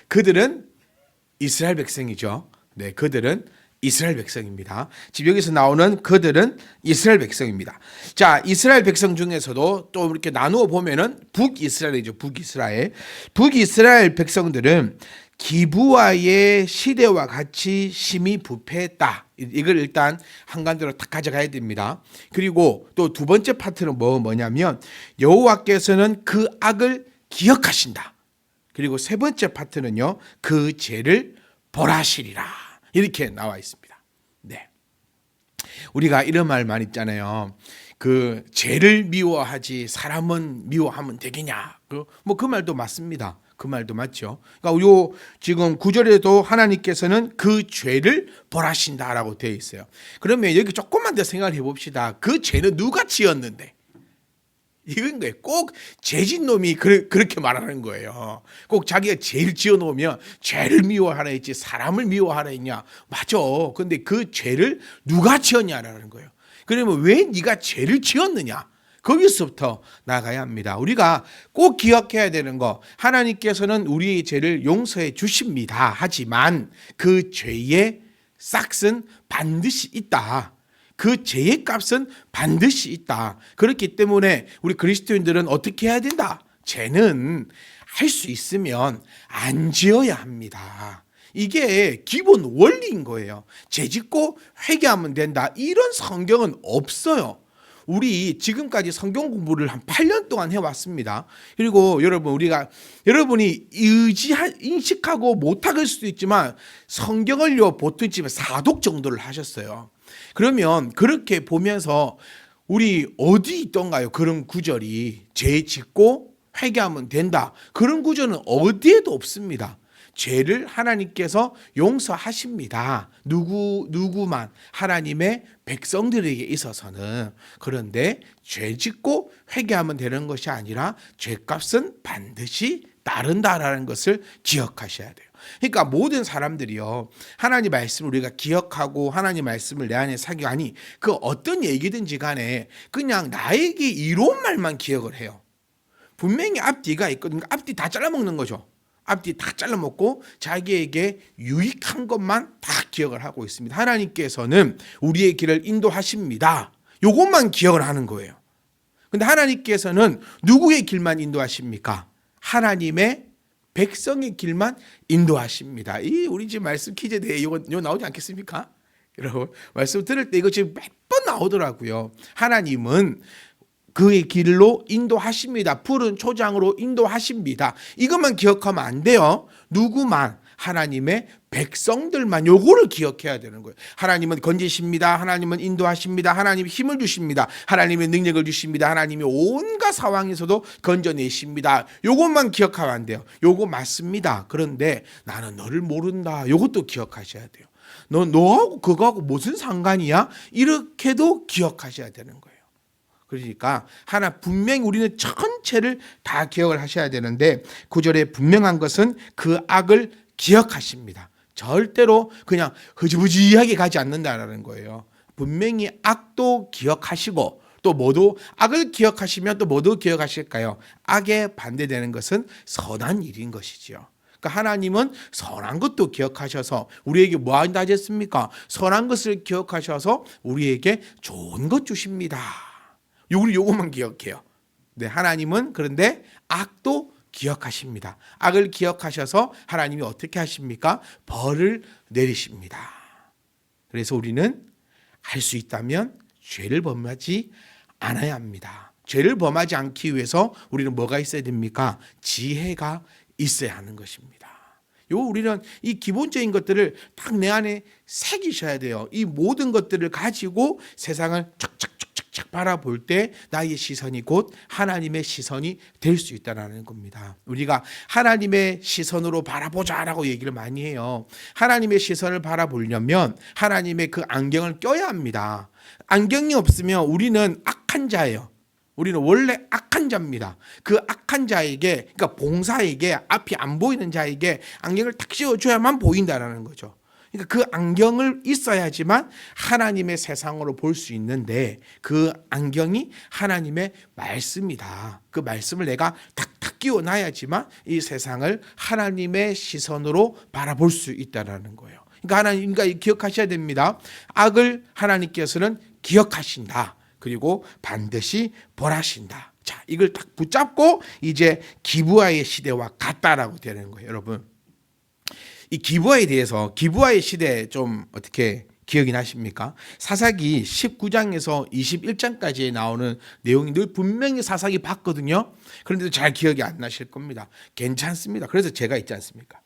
그들은 이스라엘 백성이죠. 네, 그들은 이스라엘 백성입니다. 지금 여기서 나오는 그들은 이스라엘 백성입니다. 자, 이스라엘 백성 중에서도 또 이렇게 나누어 보면은 북이스라엘이죠. 북이스라엘. 북이스라엘 백성들은 기브와의 시대와 같이 심히 부패했다. 이걸 일단 한간대로 딱 가져가야 됩니다. 그리고 또 두 번째 파트는 뭐냐면 여호와께서는 그 악을 기억하신다. 그리고 세 번째 파트는요, 그 죄를 벌하시리라. 이렇게 나와 있습니다. 네. 우리가 이런 말만 있잖아요. 그 죄를 미워하지 사람은 미워하면 되겠냐. 그 말도 맞습니다. 그 말도 맞죠. 그러니까 요 지금 9절에도 하나님께서는 그 죄를 벌하신다라고 되어 있어요. 그러면 여기 조금만 더 생각을 해봅시다. 그 죄는 누가 지었는데? 이건 거예요. 꼭 죄진 놈이 그렇게 말하는 거예요. 꼭 자기가 죄를 지어놓으면 죄를 미워하라 했지 사람을 미워하라 했냐. 맞아. 근데 그 죄를 누가 지었냐라는 거예요. 그러면 왜 네가 죄를 지었느냐. 거기서부터 나가야 합니다. 우리가 꼭 기억해야 되는 거, 하나님께서는 우리의 죄를 용서해 주십니다. 하지만 그 죄의 싹은 반드시 있다. 그 죄의 값은 반드시 있다. 그렇기 때문에 우리 그리스도인들은 어떻게 해야 된다? 죄는 할 수 있으면 안 지어야 합니다. 이게 기본 원리인 거예요. 죄 짓고 회개하면 된다. 이런 성경은 없어요. 우리 지금까지 성경 공부를 한 8년 동안 해왔습니다. 그리고 여러분이 인식하고 못할 수도 있지만 성경을요 보통 집에 4독 정도를 하셨어요. 그러면 그렇게 보면서 우리 어디 있던가요? 그런 구절이 죄 짓고 회개하면 된다. 그런 구절은 어디에도 없습니다. 죄를 하나님께서 용서하십니다. 누구만 하나님의 백성들에게 있어서는. 그런데 죄 짓고 회개하면 되는 것이 아니라 죄값은 반드시 따른다라는 것을 기억하셔야 돼요. 그러니까 모든 사람들이요, 하나님 말씀을 우리가 기억하고 하나님 말씀을 내 안에 사귀고 하니 그 어떤 얘기든지 간에 그냥 나에게 이로운 말만 기억을 해요. 분명히 앞뒤가 있거든요. 앞뒤 다 잘라먹는 거죠. 앞뒤 다 잘라먹고 자기에게 유익한 것만 다 기억을 하고 있습니다. 하나님께서는 우리의 길을 인도하십니다. 이것만 기억을 하는 거예요. 근데 하나님께서는 누구의 길만 인도하십니까? 하나님의 백성의 길만 인도하십니다. 이 우리 집 말씀 퀴즈 대회 이거 나오지 않겠습니까? 여러분 말씀 들을 때 이거 지금 몇 번 나오더라고요. 하나님은 그의 길로 인도하십니다. 푸른 초장으로 인도하십니다. 이것만 기억하면 안 돼요. 누구만? 하나님의 백성들만 요거를 기억해야 되는 거예요. 하나님은 건지십니다. 하나님은 인도하십니다. 하나님이 힘을 주십니다. 하나님의 능력을 주십니다. 하나님이 온갖 상황에서도 건져내십니다. 요것만 기억하면 안 돼요. 요거 맞습니다. 그런데 나는 너를 모른다. 요것도 기억하셔야 돼요. 너하고 그거하고 무슨 상관이야? 이렇게도 기억하셔야 되는 거예요. 그러니까 분명히 우리는 전체를 다 기억을 하셔야 되는데 9절에 분명한 것은 그 악을 기억하십니다. 절대로 그냥 흐지부지하게 가지 않는다라는 거예요. 분명히 악도 기억하시고 또 뭐도 악을 기억하시면 또 뭐도 기억하실까요? 악에 반대되는 것은 선한 일인 것이지요. 그러니까 하나님은 선한 것도 기억하셔서 우리에게 뭐 한다 하셨습니까? 선한 것을 기억하셔서 우리에게 좋은 것 주십니다. 요것만 기억해요. 네, 하나님은 그런데 악도 기억하십니다. 악을 기억하셔서 하나님이 어떻게 하십니까? 벌을 내리십니다. 그래서 우리는 할 수 있다면 죄를 범하지 않아야 합니다. 죄를 범하지 않기 위해서 우리는 뭐가 있어야 됩니까? 지혜가 있어야 하는 것입니다. 우리는 이 기본적인 것들을 딱 내 안에 새기셔야 돼요. 이 모든 것들을 가지고 세상을 착착착 바라볼 때 나의 시선이 곧 하나님의 시선이 될 수 있다는 겁니다. 우리가 하나님의 시선으로 바라보자라고 얘기를 많이 해요. 하나님의 시선을 바라보려면 하나님의 그 안경을 껴야 합니다. 안경이 없으면 우리는 악한 자예요. 우리는 원래 악한 자입니다. 그 악한 자에게, 그러니까 봉사에게, 앞이 안 보이는 자에게 안경을 탁 씌워줘야만 보인다는 거죠. 그러니까 그 안경을 있어야지만 하나님의 세상으로 볼 수 있는데 그 안경이 하나님의 말씀이다. 그 말씀을 내가 탁탁 끼워놔야지만 이 세상을 하나님의 시선으로 바라볼 수 있다라는 거예요. 그러니까 기억하셔야 됩니다. 악을 하나님께서는 기억하신다. 그리고 반드시 벌하신다. 자, 이걸 딱 붙잡고 이제 기브아의 시대와 같다라고 되는 거예요, 여러분. 이 기브아에 대해서 기브아의 시대 좀 어떻게 기억이 나십니까? 사사기 19장에서 21장까지 나오는 내용이 늘 분명히 사사기 봤거든요. 그런데도 잘 기억이 안 나실 겁니다. 괜찮습니다. 그래서 제가 있지 않습니까?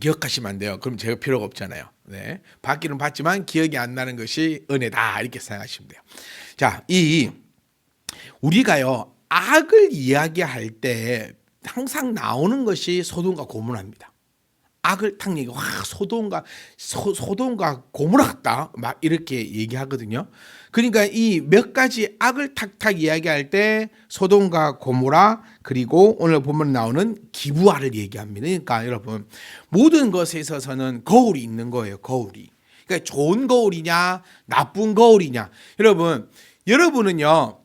기억하시면 안 돼요. 그럼 제가 필요가 없잖아요. 네. 받기는 받지만 기억이 안 나는 것이 은혜다. 이렇게 생각하시면 돼요. 자, 우리가요, 악을 이야기할 때 항상 나오는 것이 소돔과 고모라입니다. 악을 탁 얘기하고 소돔과 고모라 같다 막 이렇게 얘기하거든요. 그러니까 이 몇 가지 악을 탁탁 이야기할 때 소돔과 고모라 그리고 오늘 보면 나오는 기브아를 얘기합니다. 그러니까 여러분 모든 것에 있어서는 거울이 있는 거예요. 거울이. 그러니까 좋은 거울이냐 나쁜 거울이냐. 여러분은요.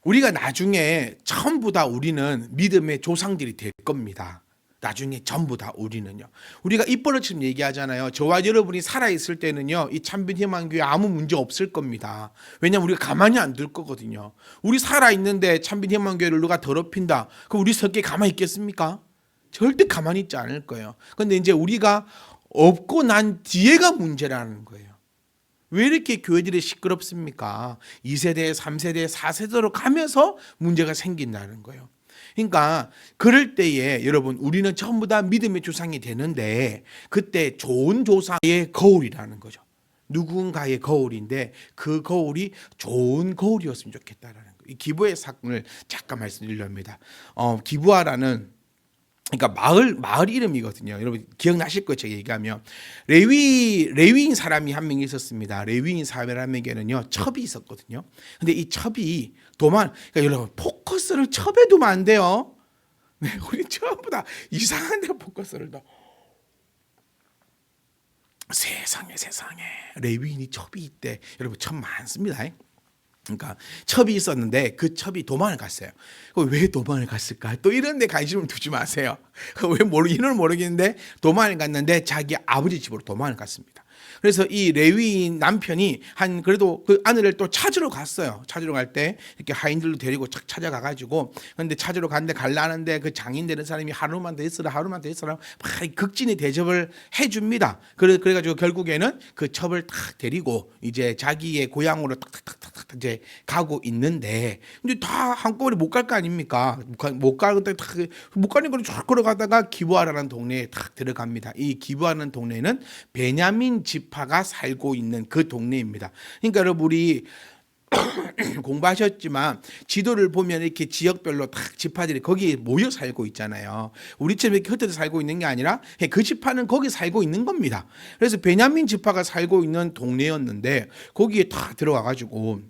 우리가 나중에 전부 다 우리는 믿음의 조상들이 될 겁니다. 나중에 전부 다 우리는요. 우리가 입버릇처럼 얘기하잖아요. 저와 여러분이 살아있을 때는요. 이 참빛희망교회 아무 문제 없을 겁니다. 왜냐하면 우리가 가만히 안 둘 거거든요. 우리 살아있는데 참빛희망교회를 누가 더럽힌다. 그럼 우리 성격이 가만히 있겠습니까? 절대 가만히 있지 않을 거예요. 그런데 이제 우리가 없고 난 뒤에가 문제라는 거예요. 왜 이렇게 교회들이 시끄럽습니까? 2세대, 3세대, 4세대로 가면서 문제가 생긴다는 거예요. 그러니까 그럴 때에 여러분 우리는 전부 다 믿음의 조상이 되는데 그때 좋은 조상의 거울이라는 거죠. 누군가의 거울인데 그 거울이 좋은 거울이었으면 좋겠다라는 거예요. 이 기브아의 사건을 잠깐 말씀드리려 합니다. 기브아라는 그러니까 마을 이름이거든요. 여러분 기억나실 거예요. 제가 얘기하면 레위인 사람이 한 명 있었습니다. 레위인 사람에게는요 첩이 있었거든요. 근데 이 첩이 그러니까 여러분 포커스를 첩에 두면 안 돼요. 네, 우리 전부 다 이상한 데 포커스를 둬. 세상에 레위인이 첩이 있대. 여러분 첩 많습니다. 그러니까 첩이 있었는데 그 첩이 도망을 갔어요. 왜 도망을 갔을까? 또 이런 데 관심을 두지 마세요. 이유는 모르겠는데 도망을 갔는데 자기 아버지 집으로 도망을 갔습니다. 그래서 이 레위인 남편이 그래도 그 아내를 또 찾으러 갔어요. 찾으러 갈 때 이렇게 하인들로 데리고 착 찾아가가지고 근데 찾으러 갔는데 갈라는데 그 장인 되는 사람이 하루만 더 있어라 막 극진히 대접을 해줍니다. 그래가지고 결국에는 그 첩을 탁 데리고 이제 자기의 고향으로 탁탁탁탁 이제 가고 있는데 근데 다 한꺼번에 못 갈 거 아닙니까? 못 가니까 쫙 걸어가다가 기브아라는 동네에 탁 들어갑니다. 이 기브아라는 동네는 베냐민 지파가 살고 있는 그 동네입니다. 그러니까 여러분 우리 공부하셨지만 지도를 보면 이렇게 지역별로 딱 지파들이 거기에 모여 살고 있잖아요. 우리처럼 이렇게 흩어져 살고 있는 게 아니라 그 지파는 거기 살고 있는 겁니다. 그래서 베냐민 지파가 살고 있는 동네였는데 거기에 딱 들어가가지고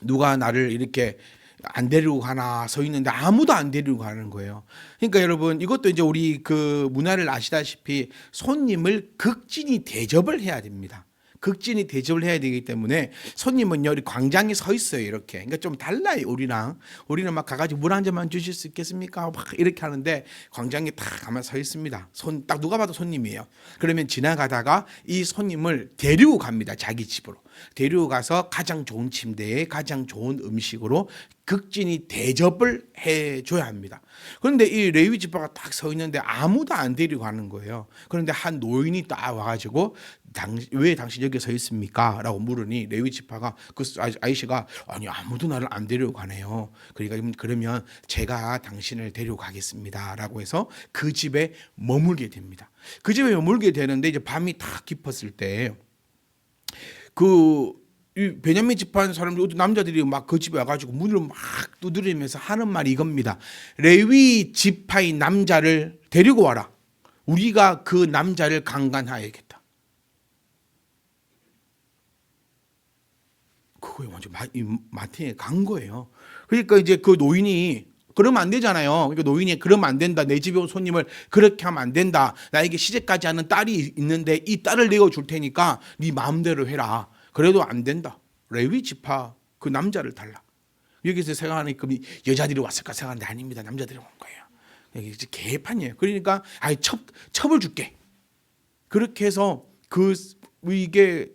누가 나를 이렇게 안 데리고 가나 서 있는데 아무도 안 데리고 가는 거예요. 그러니까 여러분 이것도 이제 우리 그 문화를 아시다시피 손님을 극진히 대접을 해야 됩니다. 극진히 대접을 해야 되기 때문에 손님은요 우리 광장에 서 있어요 이렇게. 그러니까 좀 달라요 우리랑. 우리는 막 가가지고 물 한 잔만 주실 수 있겠습니까? 막 이렇게 하는데 광장에 딱 가만 서 있습니다. 딱 누가 봐도 손님이에요. 그러면 지나가다가 이 손님을 데리고 갑니다. 자기 집으로. 데리고 가서 가장 좋은 침대에 가장 좋은 음식으로 극진히 대접을 해줘야 합니다. 그런데 이 레위 지파가 딱 서 있는데 아무도 안 데리고 가는 거예요. 그런데 한 노인이 딱 와가지고 왜 당신 여기 서 있습니까? 라고 물으니 레위 지파가 그 아이씨가 아니 아무도 나를 안 데리고 가네요. 그러면 제가 당신을 데리고 가겠습니다. 라고 해서 그 집에 머물게 됩니다. 그 집에 머물게 되는데 이제 밤이 다 깊었을 때 이 베냐민 지파 사람들 남자들이 막 그 집에 와가지고 문을 막 두드리면서 하는 말이 이겁니다. 레위 지파의 남자를 데리고 와라. 우리가 그 남자를 강간하야겠다. 그거에 완전 마탱에 간 거예요. 그러니까 이제 그 노인이 그러면 안 되잖아요. 그러니까 노인이 그러면 안 된다. 내 집에 온 손님을 그렇게 하면 안 된다. 나에게 시집까지 하는 딸이 있는데 이 딸을 내어 줄 테니까 네 마음대로 해라. 그래도 안 된다. 레위 지파 그 남자를 달라. 여기서 생각하는 그 여자들이 왔을까 생각하는데 아닙니다. 남자들이 온 거예요. 여기 이제 개판이에요. 그러니까 아예 첩을 줄게. 그렇게 해서 이게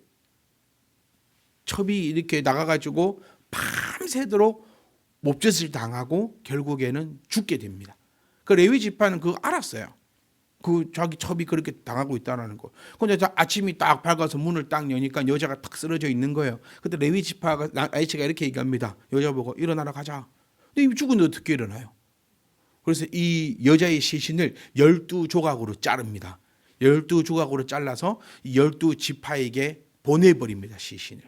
첩이 이렇게 나가가지고 밤새도록 몹짓을 당하고 결국에는 죽게 됩니다. 그 레위 지파는 그거 알았어요. 그 자기 첩이 그렇게 당하고 있다는 거. 근데 아침이 딱 밝아서 문을 딱 여니까 여자가 탁 쓰러져 있는 거예요. 그때 레위 지파가 아이치가 이렇게 얘기합니다. 여자 보고 일어나라 가자. 근데 이미 죽은데 어떻게 일어나요? 그래서 이 여자의 시신을 12조각으로 자릅니다. 12조각으로 잘라서 12지파에게 보내버립니다. 시신을.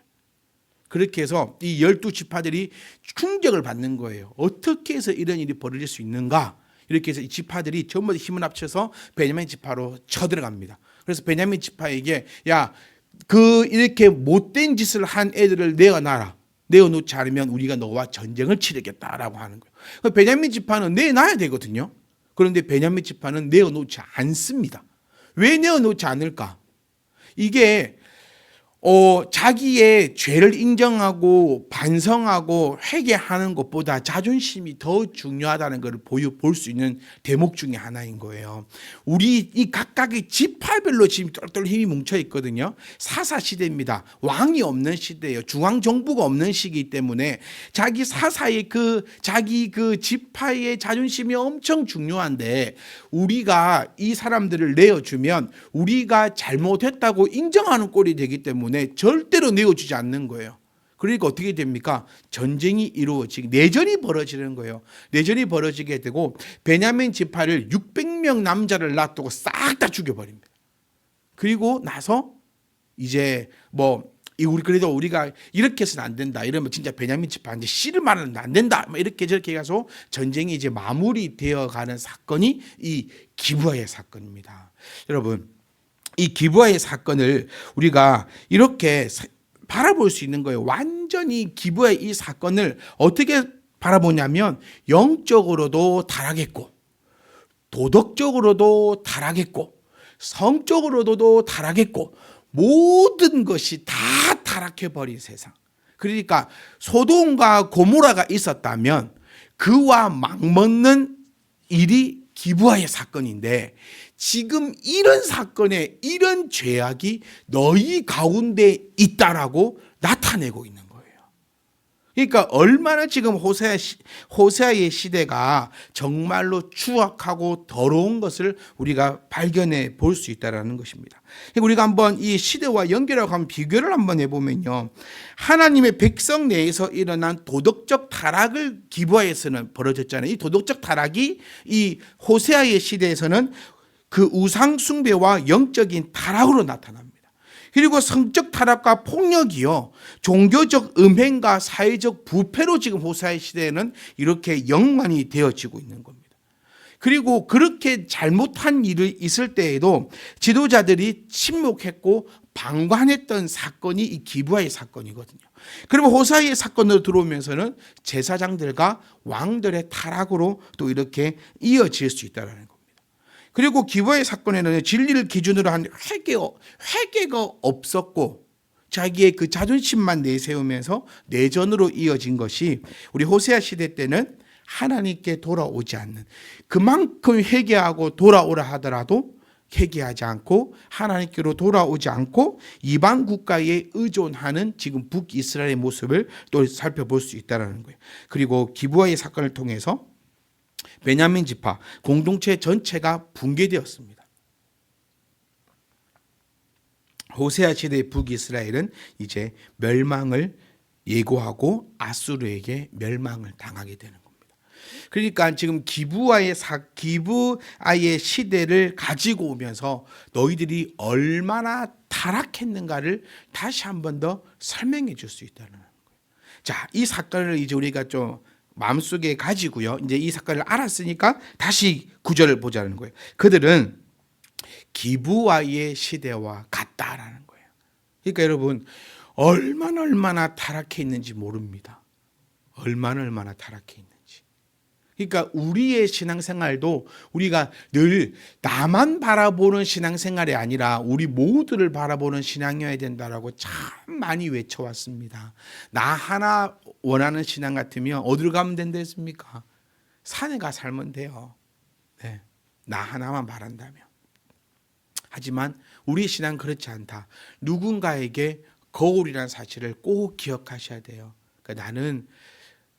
그렇게 해서 이 12지파들이 충격을 받는 거예요. 어떻게 해서 이런 일이 벌어질 수 있는가? 이렇게 해서 이 지파들이 전부 힘을 합쳐서 베냐민 지파로 쳐들어갑니다. 그래서 베냐민 지파에게 야, 이렇게 못된 짓을 한 애들을 내어놔라. 내어놓지 않으면 우리가 너와 전쟁을 치르겠다라고 하는 거예요. 베냐민 지파는 내놔야 되거든요. 그런데 베냐민 지파는 내어놓지 않습니다. 왜 내어놓지 않을까? 이게 자기의 죄를 인정하고 반성하고 회개하는 것보다 자존심이 더 중요하다는 것을 볼 수 있는 대목 중에 하나인 거예요. 우리 이 각각의 지파별로 지금 똘똘 힘이 뭉쳐 있거든요. 사사 시대입니다. 왕이 없는 시대예요. 중앙 정부가 없는 시기이기 때문에 자기 사사의 자기 지파의 자존심이 엄청 중요한데 우리가 이 사람들을 내어주면 우리가 잘못했다고 인정하는 꼴이 되기 때문에 절대로 내어주지 않는 거예요. 그러니까 어떻게 됩니까? 전쟁이 이루어지고 내전이 벌어지는 거예요. 내전이 벌어지게 되고 베냐민 지파를 600명 남자를 놔두고 싹 다 죽여버립니다. 그리고 나서 이제 그래도 우리가 이렇게 해서는 안 된다. 이러면 진짜 베냐민 지파한테 씨를 말하면 안 된다. 이렇게 저렇게 해서 전쟁이 이제 마무리되어 가는 사건이 이 기브아의 사건입니다. 여러분, 이 기브아의 사건을 우리가 이렇게 바라볼 수 있는 거예요. 완전히 기브아의 이 사건을 어떻게 바라보냐면 영적으로도 타락했고 도덕적으로도 타락했고 성적으로도 타락했고 모든 것이 다 타락해버린 세상. 그러니까 소돔과 고모라가 있었다면 그와 맞먹는 일이 기브아의 사건인데 지금 이런 사건에 이런 죄악이 너희 가운데 있다라고 나타내고 있는 거예요. 그러니까 얼마나 지금 호세아의 시대가 정말로 추악하고 더러운 것을 우리가 발견해 볼 수 있다는 것입니다. 우리가 한번 이 시대와 연결하고 한번 비교를 한번 해보면요. 하나님의 백성 내에서 일어난 도덕적 타락을 기브아에서는 벌어졌잖아요. 이 도덕적 타락이 이 호세아의 시대에서는 그 우상 숭배와 영적인 타락으로 나타납니다. 그리고 성적 타락과 폭력이요, 종교적 음행과 사회적 부패로 지금 호세아의 시대에는 이렇게 연관이 되어지고 있는 겁니다. 그리고 그렇게 잘못한 일이 있을 때에도 지도자들이 침묵했고 방관했던 사건이 이 기브아의 사건이거든요. 그리고 호세아의 사건으로 들어오면서는 제사장들과 왕들의 타락으로 또 이렇게 이어질 수 있다는 겁니다. 그리고 기브아의 사건에는 진리를 기준으로 한 회개가 없었고 자기의 그 자존심만 내세우면서 내전으로 이어진 것이 우리 호세아 시대 때는 하나님께 돌아오지 않는, 그만큼 회개하고 돌아오라 하더라도 회개하지 않고 하나님께로 돌아오지 않고 이방 국가에 의존하는 지금 북이스라엘의 모습을 또 살펴볼 수 있다는 거예요. 그리고 기브아의 사건을 통해서 베냐민 지파 공동체 전체가 붕괴되었습니다. 호세아 시대의 북이스라엘은 이제 멸망을 예고하고 아수르에게 멸망을 당하게 되는 겁니다. 그러니까 지금 기브아의 시대를 가지고 오면서 너희들이 얼마나 타락했는가를 다시 한 번 더 설명해 줄 수 있다는 거예요. 자, 이 사건을 이제 우리가 좀 마음속에 가지고요. 이제 이 사건을 알았으니까 다시 구절을 보자는 거예요. 그들은 기브아의 시대와 같다라는 거예요. 그러니까 여러분 얼마나 타락해 있는지 모릅니다. 얼마나 타락해 있는지. 그러니까 우리의 신앙생활도 우리가 늘 나만 바라보는 신앙생활이 아니라 우리 모두를 바라보는 신앙이어야 된다라고 참 많이 외쳐왔습니다. 나 하나 원하는 신앙 같으면 어디로 가면 된다했습니까? 산에 가 살면 돼요. 네, 나 하나만 바란다면. 하지만 우리의 신앙은 그렇지 않다. 누군가에게 거울이라는 사실을 꼭 기억하셔야 돼요. 그러니까 나는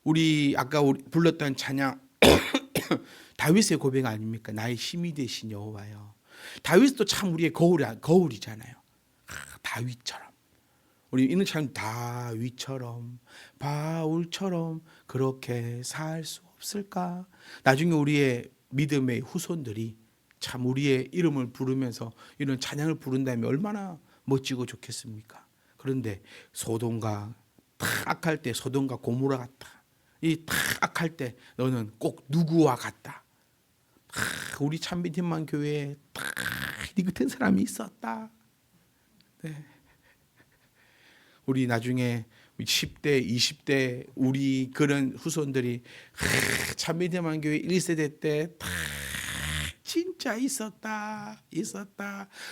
우리 아까 불렀던 찬양 다윗의 고백 아닙니까? 나의 힘이 되신 여호와요. 다윗도 참 우리의 거울이잖아요. 다윗처럼 우리 있는 참 다윗처럼 바울처럼 그렇게 살 수 없을까? 나중에 우리의 믿음의 후손들이 참 우리의 이름을 부르면서 이런 찬양을 부른다면 얼마나 멋지고 좋겠습니까? 그런데 소돔과 탁 악할 때 소돔과 고모라 같다. 이 탁 악할 때 너는 꼭 누구와 같다. 우리 참비팀만 교회에 딱 이 같은 사람이 있었다. 네. 우리 나중에 10대, 20대 우리 그런 후손들이 참비팀만 교회 1세대 때 딱 진짜 있었다.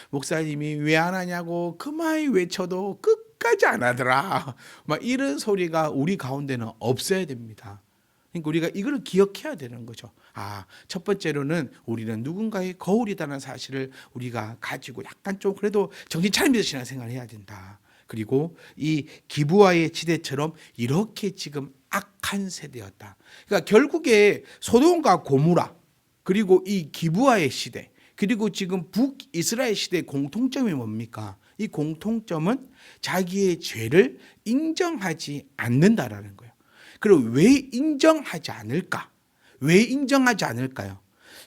목사님이 왜 안 하냐고 그마이 외쳐도 끝까지 안 하더라. 막 이런 소리가 우리 가운데는 없어야 됩니다. 그러니까 우리가 이걸 기억해야 되는 거죠. 첫 번째로는 우리는 누군가의 거울이라는 사실을 우리가 가지고 약간 좀 그래도 정신 차리면서 신앙생활을 해야 된다. 그리고 이 기브아의 지대처럼 이렇게 지금 악한 세대였다. 그러니까 결국에 소돔과 고모라 그리고 이 기브아의 시대 그리고 지금 북이스라엘 시대의 공통점이 뭡니까? 이 공통점은 자기의 죄를 인정하지 않는다라는 거예요. 그리고 왜 인정하지 않을까? 왜 인정하지 않을까요?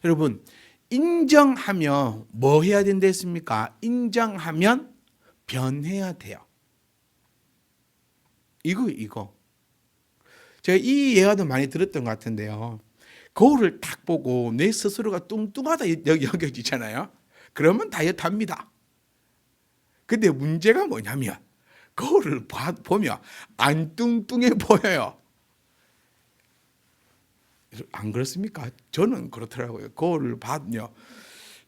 여러분, 인정하면 뭐 해야 된다 했습니까? 인정하면 변해야 돼요. 이거. 제가 이 예화도 많이 들었던 것 같은데요. 거울을 딱 보고 내 스스로가 뚱뚱하다 여겨지잖아요. 그러면 다이어트 합니다. 근데 문제가 뭐냐면 거울을 보면 안 뚱뚱해 보여요. 안 그렇습니까? 저는 그렇더라고요. 거울을 봐도요.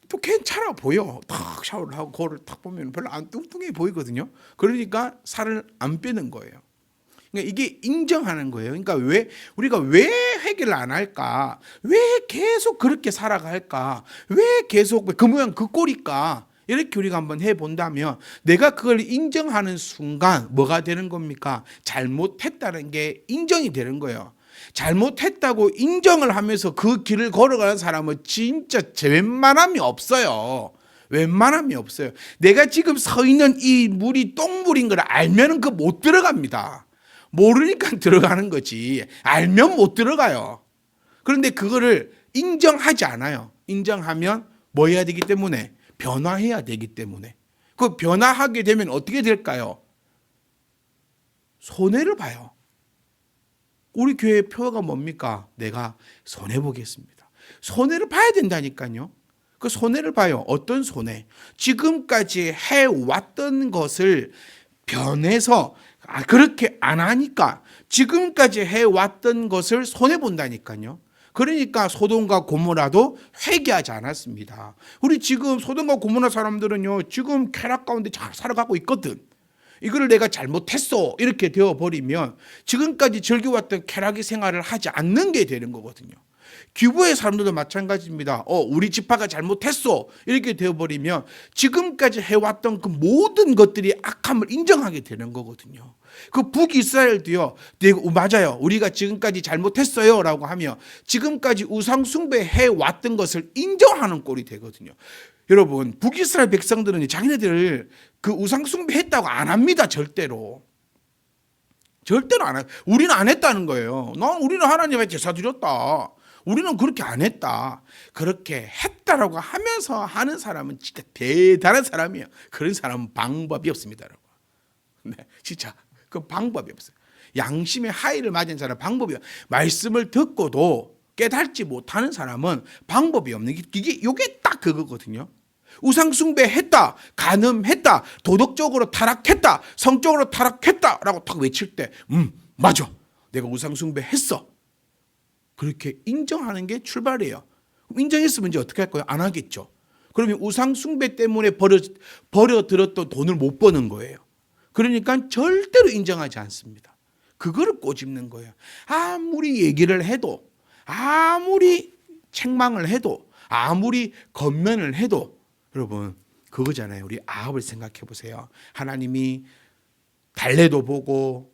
또 괜찮아 보여. 탁 샤워를 하고 거울을 탁 보면 별로 안 뚱뚱해 보이거든요. 그러니까 살을 안 빼는 거예요. 그러니까 이게 인정하는 거예요. 그러니까 우리가 왜 회개를 안 할까? 왜 계속 그렇게 살아갈까? 왜 계속 그 모양 그 꼴일까? 이렇게 우리가 한번 해본다면 내가 그걸 인정하는 순간 뭐가 되는 겁니까? 잘못했다는 게 인정이 되는 거예요. 잘못했다고 인정을 하면서 그 길을 걸어가는 사람은 진짜 웬만함이 없어요. 웬만함이 없어요. 내가 지금 서 있는 이 물이 똥물인 걸 알면 그 못 들어갑니다. 모르니까 들어가는 거지. 알면 못 들어가요. 그런데 그거를 인정하지 않아요. 인정하면 뭐 해야 되기 때문에? 변화해야 되기 때문에. 그 변화하게 되면 어떻게 될까요? 손해를 봐요. 우리 교회의 표가 뭡니까? 내가 손해보겠습니다. 손해를 봐야 된다니까요. 그 손해를 봐요. 어떤 손해? 지금까지 해왔던 것을 변해서 그렇게 안 하니까 지금까지 해왔던 것을 손해본다니까요. 그러니까 소돔과 고모라도 회개하지 않았습니다. 우리 지금 소돔과 고모라 사람들은요, 지금 쾌락 가운데 잘 살아가고 있거든. 이거를 내가 잘못했어 이렇게 되어버리면 지금까지 즐겨왔던 쾌락의 생활을 하지 않는 게 되는 거거든요. 기부의 사람들도 마찬가지입니다. 우리 지파가 잘못했어 이렇게 되어버리면 지금까지 해왔던 그 모든 것들이 악함을 인정하게 되는 거거든요. 그 북이스라엘도요, 맞아요, 우리가 지금까지 잘못했어요 라고 하며 지금까지 우상숭배 해왔던 것을 인정하는 꼴이 되거든요. 여러분, 북이스라엘 백성들은 자기네들 그 우상숭배 했다고 안 합니다. 절대로 안 해요. 우리는 안 했다는 거예요. 우리는 하나님의 제사 드렸다. 우리는 그렇게 안 했다. 그렇게 했다라고 하면서 하는 사람은 진짜 대단한 사람이에요. 그런 사람은 방법이 없습니다, 여러분. 네, 진짜 그 방법이 없어요. 양심의 하의를 맞은 사람 방법이 없어요. 말씀을 듣고도 깨닫지 못하는 사람은 방법이 없는 이게 딱 그거거든요. 우상숭배했다, 간음했다, 도덕적으로 타락했다, 성적으로 타락했다라고 딱 외칠 때, 맞아, 내가 우상숭배했어. 그렇게 인정하는 게 출발이에요. 인정했으면 이제 어떻게 할 거예요? 안 하겠죠. 그러면 우상 숭배 때문에 버려 들었던 돈을 못 버는 거예요. 그러니까 절대로 인정하지 않습니다. 그거를 꼬집는 거예요. 아무리 얘기를 해도, 아무리 책망을 해도, 아무리 건면을 해도, 여러분 그거잖아요. 우리 아합을 생각해 보세요. 하나님이 달래도 보고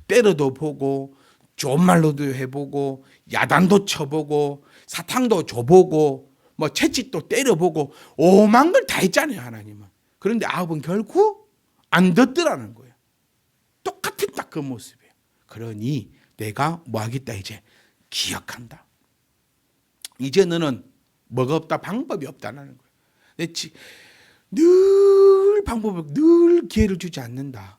때려도 보고 좋은 말로도 해보고 야단도 쳐보고 사탕도 줘보고 뭐 채찍도 때려보고 오만 걸 다 했잖아요, 하나님은. 그런데 아합은 결국 안 듣더라는 거예요. 똑같은 딱 그 모습이에요. 그러니 내가 뭐 하겠다, 이제 기억한다. 이제 너는 뭐가 없다, 방법이 없다는 거예요. 늘 방법을, 늘 기회를 주지 않는다.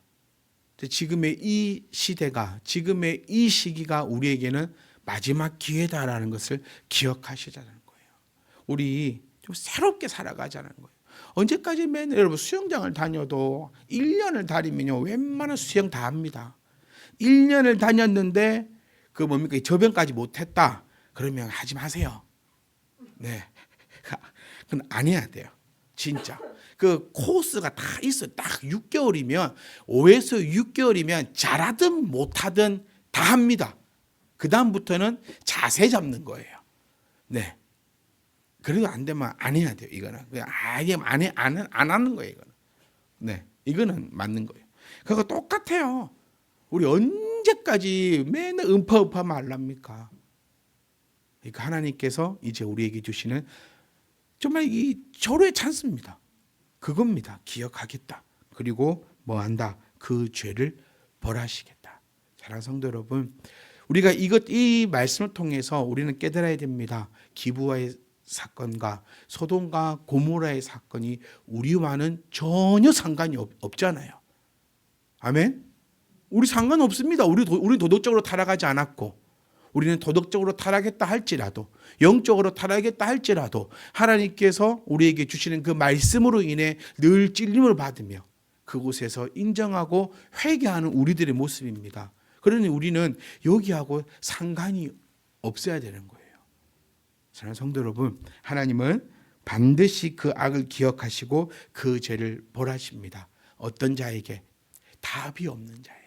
지금의 이 시대가, 지금의 이 시기가 우리에게는 마지막 기회다라는 것을 기억하시자는 거예요. 우리 좀 새롭게 살아가자는 거예요. 언제까지 맨날 여러분 수영장을 다녀도 1년을 다니면요 웬만한 수영 다 합니다. 1년을 다녔는데 그 뭡니까, 저변까지 못했다 그러면 하지 마세요. 네, 그건 안 해야 돼요. 진짜 그 코스가 다 있어요. 딱 6개월이면 5에서 6개월이면 잘하든 못하든 다 합니다. 그 다음부터는 자세 잡는 거예요. 네. 그래도 안 되면 안 해야 돼요. 이거는 그냥 아예 안 하는 거예요. 이거는. 네, 이거는 맞는 거예요. 그거 똑같아요. 우리 언제까지 맨날 음파음파만 하랍니까? 그러니까 하나님께서 이제 우리에게 주시는 정말 이 절호의 찬스입니다. 그겁니다. 기억하겠다. 그리고 뭐 한다? 그 죄를 벌하시겠다. 사랑하는 성도 여러분, 우리가 이 말씀을 통해서 우리는 깨달아야 됩니다. 기브와의 사건과 소돔과 고모라의 사건이 우리와는 전혀 상관이 없잖아요. 아멘. 우리 상관없습니다. 우리 도덕적으로 타락하지 않았고, 우리는 도덕적으로 타락했다 할지라도, 영적으로 타락했다 할지라도 하나님께서 우리에게 주시는 그 말씀으로 인해 늘 찔림을 받으며 그곳에서 인정하고 회개하는 우리들의 모습입니다. 그러니 우리는 여기하고 상관이 없어야 되는 거예요. 사랑하는 성도 여러분, 하나님은 반드시 그 악을 기억하시고 그 죄를 벌하십니다. 어떤 자에게? 답이 없는 자예요.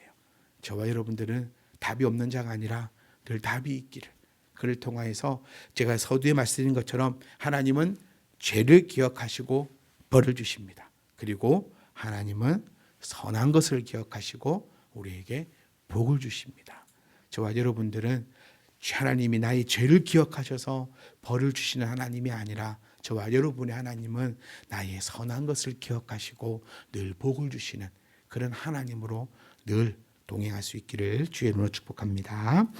저와 여러분들은 답이 없는 자가 아니라 늘 답이 있기를, 그를 통하여서 제가 서두에 말씀드린 것처럼 하나님은 죄를 기억하시고 벌을 주십니다. 그리고 하나님은 선한 것을 기억하시고 우리에게 복을 주십니다. 저와 여러분들은 하나님이 나의 죄를 기억하셔서 벌을 주시는 하나님이 아니라 저와 여러분의 하나님은 나의 선한 것을 기억하시고 늘 복을 주시는 그런 하나님으로 늘 동행할 수 있기를 주의 이름으로 축복합니다.